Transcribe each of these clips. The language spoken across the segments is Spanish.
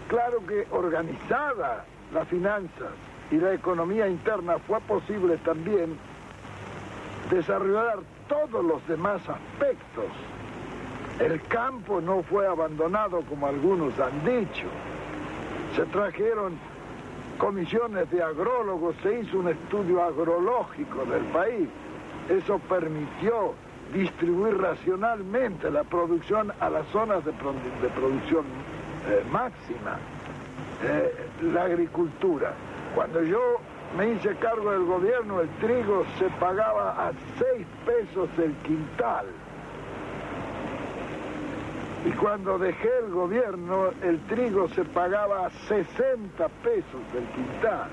claro que organizada las finanzas y la economía interna fue posible también desarrollar todos los demás aspectos. El campo no fue abandonado como algunos han dicho. Se trajeron comisiones de agrólogos, se hizo un estudio agrológico del país. Eso permitió distribuir racionalmente la producción a las zonas de producción máxima. La agricultura. Cuando yo me hice cargo del gobierno, el trigo se pagaba a 6 pesos el quintal. Y cuando dejé el gobierno, el trigo se pagaba a 60 pesos el quintal.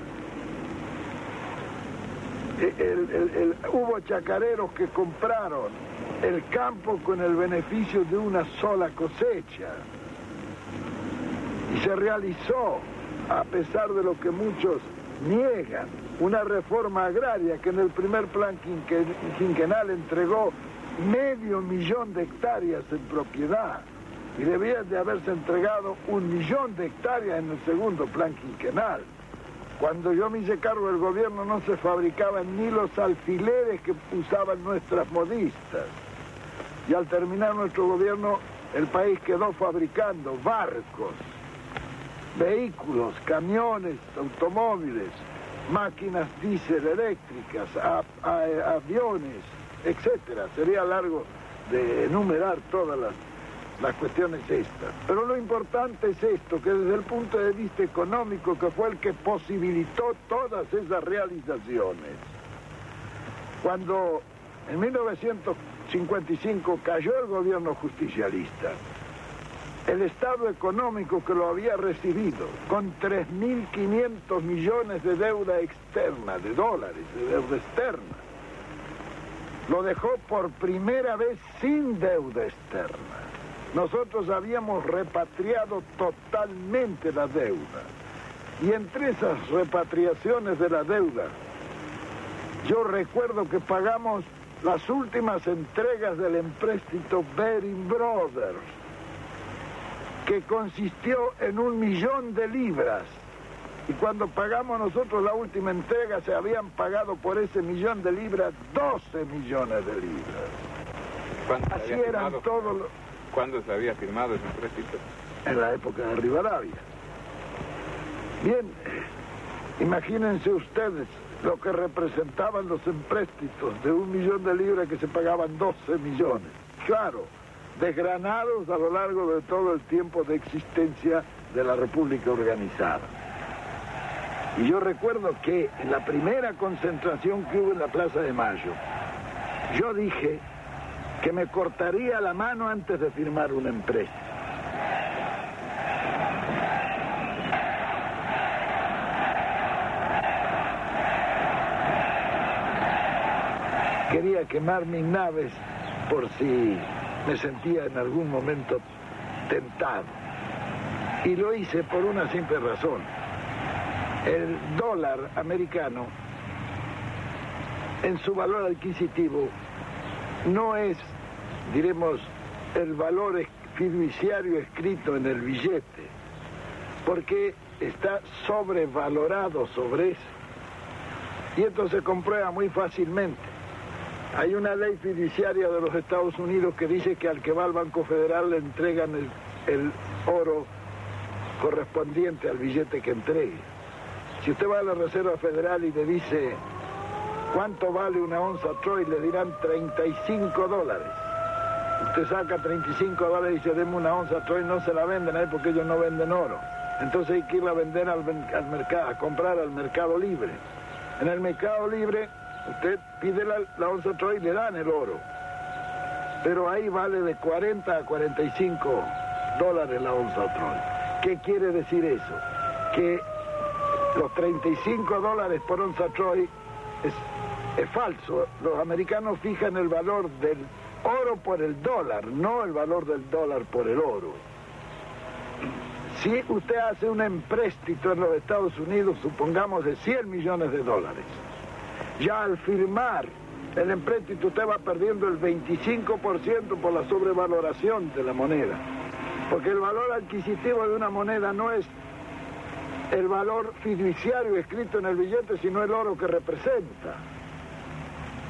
Hubo chacareros que compraron el campo con el beneficio de una sola cosecha. Y se realizó, a pesar de lo que muchos niegan, una reforma agraria que en el primer plan quinquenal entregó 500.000 de hectáreas en propiedad. Y debía de haberse entregado 1.000.000 de hectáreas en el segundo plan quinquenal. Cuando yo me hice cargo del gobierno no se fabricaban ni los alfileres que usaban nuestras modistas. Y al terminar nuestro gobierno, el país quedó fabricando barcos, vehículos, camiones, automóviles, máquinas diésel eléctricas, aviones, etc. Sería largo de enumerar todas las cuestiones estas. Pero lo importante es esto, que desde el punto de vista económico, que fue el que posibilitó todas esas realizaciones. Cuando en 1955 cayó el gobierno justicialista, el Estado económico que lo había recibido con 3.500 millones de deuda externa, de dólares, de deuda externa, lo dejó por primera vez sin deuda externa. Nosotros habíamos repatriado totalmente la deuda. Y entre esas repatriaciones de la deuda, yo recuerdo que pagamos las últimas entregas del empréstito Baring Brothers, que consistió en 1.000.000 de libras. Y cuando pagamos nosotros la última entrega, se habían pagado por ese 1.000.000 de libras 12 millones de libras. Así eran todos los... ¿Cuándo se había firmado ese empréstito? En la época de Rivadavia. Bien, imagínense ustedes lo que representaban los empréstitos de 1.000.000 de libras que se pagaban 12 millones. Claro, desgranados a lo largo de todo el tiempo de existencia de la República Organizada. Y yo recuerdo que en la primera concentración que hubo en la Plaza de Mayo, yo dije que me cortaría la mano antes de firmar un empréstito. Quería quemar mis naves por si me sentía en algún momento tentado. Y lo hice por una simple razón. El dólar americano, en su valor adquisitivo, no es, diremos, el valor fiduciario escrito en el billete, porque está sobrevalorado sobre eso. Y esto se comprueba muy fácilmente. Hay una ley fiduciaria de los Estados Unidos que dice que al que va al Banco Federal le entregan el oro correspondiente al billete que entregue. Si usted va a la Reserva Federal y le dice ¿cuánto vale una onza Troy? Le dirán $35. Usted saca $35 y dice, deme una onza Troy, no se la venden ahí porque ellos no venden oro. Entonces hay que ir a vender al mercado, a comprar al Mercado Libre. En el Mercado Libre, usted pide la onza Troy y le dan el oro. Pero ahí vale de 40 a 45 dólares la onza Troy. ¿Qué quiere decir eso? Que los 35 dólares por onza Troy es falso. Los americanos fijan el valor del oro por el dólar, no el valor del dólar por el oro. Si usted hace un empréstito en los Estados Unidos, supongamos de 100 millones de dólares, ya al firmar el empréstito usted va perdiendo el 25% por la sobrevaloración de la moneda. Porque el valor adquisitivo de una moneda no es el valor fiduciario escrito en el billete, sino el oro que representa.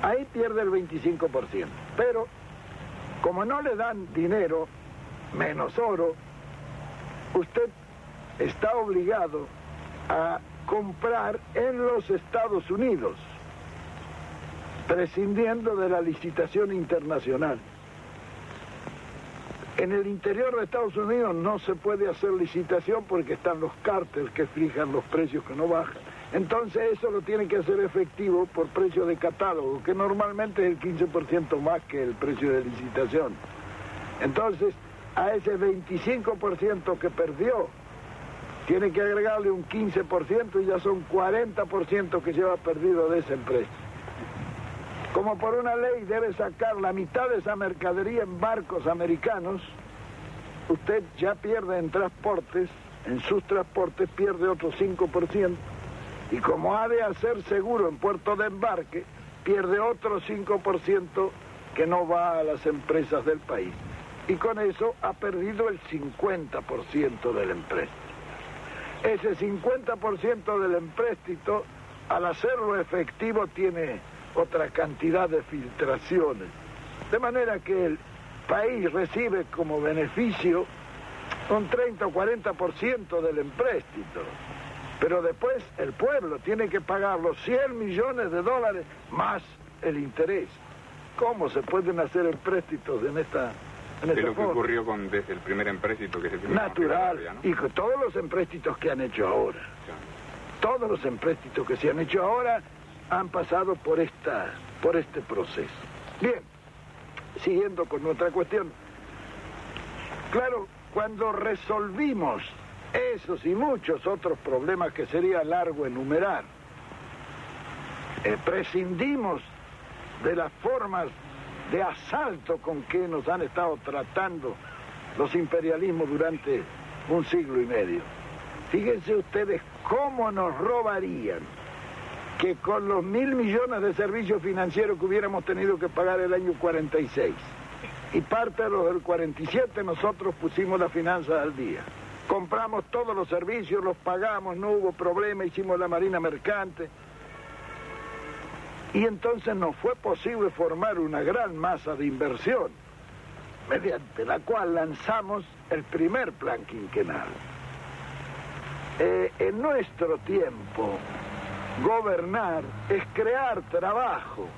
Ahí pierde el 25%. Pero, como no le dan dinero, menos oro, usted está obligado a comprar en los Estados Unidos, prescindiendo de la licitación internacional. En el interior de Estados Unidos no se puede hacer licitación porque están los cárteles que fijan los precios que no bajan. Entonces eso lo tiene que hacer efectivo por precio de catálogo, que normalmente es el 15% más que el precio de licitación. Entonces, a ese 25% que perdió, tiene que agregarle un 15% y ya son 40% que lleva perdido de esa empresa. Como por una ley debe sacar la mitad de esa mercadería en barcos americanos, usted ya pierde en transportes, en sus transportes pierde otro 5%, y como ha de hacer seguro en puerto de embarque, pierde otro 5% que no va a las empresas del país. Y con eso ha perdido el 50% del empréstito. Ese 50% del empréstito, al hacerlo efectivo, tiene otra cantidad de filtraciones. De manera que el país recibe como beneficio un 30 o 40% del empréstito. Pero después el pueblo tiene que pagar los 100 millones de dólares más el interés. ¿Cómo se pueden hacer empréstitos en esta forma? Es lo que ocurrió desde el primer empréstito que se firmó. Natural, ¿no? y con todos los empréstitos que han hecho ahora. Todos los empréstitos que se han hecho ahora han pasado por este proceso. Bien, siguiendo con nuestra cuestión. Claro, cuando resolvimos esos y muchos otros problemas que sería largo enumerar, prescindimos de las formas de asalto con que nos han estado tratando los imperialismos durante un siglo y medio. Fíjense ustedes cómo nos robarían que con los 1.000 millones de servicios financieros que hubiéramos tenido que pagar el año 46 y parte de los del 47 nosotros pusimos las finanzas al día. Compramos todos los servicios, los pagamos, no hubo problema, hicimos la marina mercante. Y entonces nos fue posible formar una gran masa de inversión, mediante la cual lanzamos el primer plan quinquenal. En nuestro tiempo, gobernar es crear trabajo,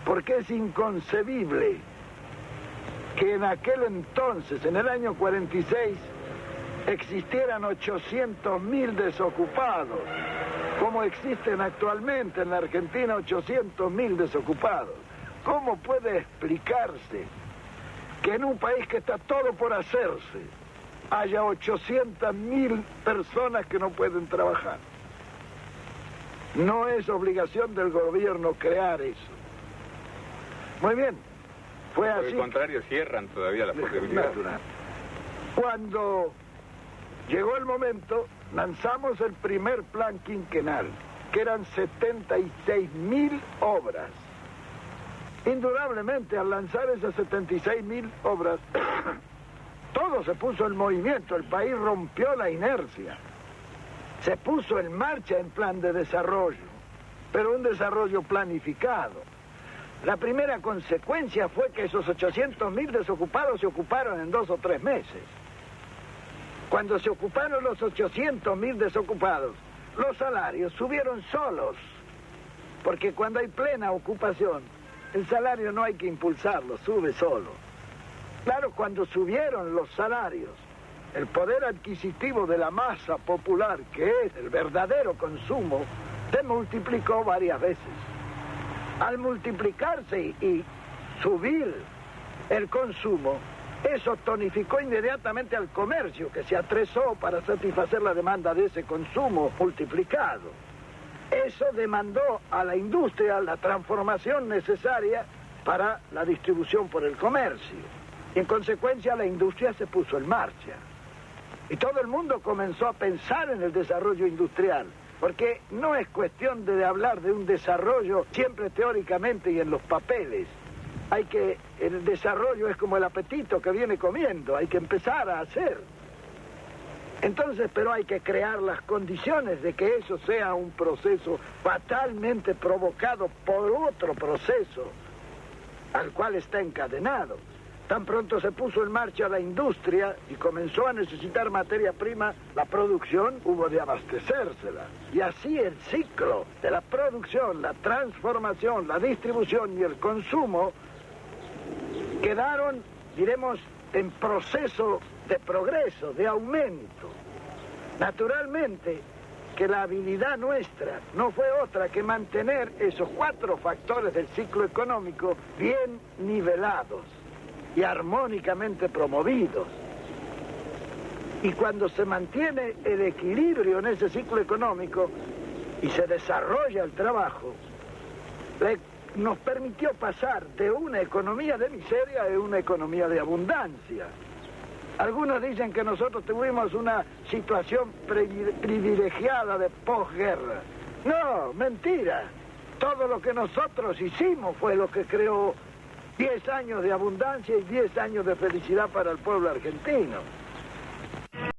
porque es inconcebible que en aquel entonces, en el año 46, existieran 800.000 desocupados, como existen actualmente en la Argentina 800.000 desocupados. ¿Cómo puede explicarse que en un país que está todo por hacerse haya 800.000 personas que no pueden trabajar? No es obligación del gobierno crear eso. Muy bien, fue así. Por el contrario, cierran todavía las posibilidades. Natural. Cuando llegó el momento, lanzamos el primer plan quinquenal, que eran 76.000 obras. Indudablemente, al lanzar esas 76.000 obras, todo se puso en movimiento, el país rompió la inercia. Se puso en marcha en plan de desarrollo, pero un desarrollo planificado. La primera consecuencia fue que esos 800.000 desocupados se ocuparon en 2 o 3 meses. Cuando se ocuparon los 800.000 desocupados, los salarios subieron solos, porque cuando hay plena ocupación, el salario no hay que impulsarlo, sube solo. Claro, cuando subieron los salarios, el poder adquisitivo de la masa popular, que es el verdadero consumo, se multiplicó varias veces. Al multiplicarse y subir el consumo, eso tonificó inmediatamente al comercio, que se atresó para satisfacer la demanda de ese consumo multiplicado. Eso demandó a la industria la transformación necesaria para la distribución por el comercio. Y en consecuencia la industria se puso en marcha. Y todo el mundo comenzó a pensar en el desarrollo industrial, porque no es cuestión de hablar de un desarrollo siempre teóricamente y en los papeles. el desarrollo es como el apetito que viene comiendo, hay que empezar a hacer. Entonces, pero hay que crear las condiciones de que eso sea un proceso fatalmente provocado por otro proceso al cual está encadenado. Tan pronto se puso en marcha la industria y comenzó a necesitar materia prima, la producción hubo de abastecérsela. Y así el ciclo de la producción, la transformación, la distribución y el consumo quedaron, diremos, en proceso de progreso, de aumento. Naturalmente que la habilidad nuestra no fue otra que mantener esos 4 factores del ciclo económico bien nivelados y armónicamente promovidos. Y cuando se mantiene el equilibrio en ese ciclo económico y se desarrolla el trabajo, nos permitió pasar de una economía de miseria a una economía de abundancia. Algunos dicen que nosotros tuvimos una situación privilegiada de posguerra. No, mentira. Todo lo que nosotros hicimos fue lo que creó 10 años de abundancia y 10 años de felicidad para el pueblo argentino.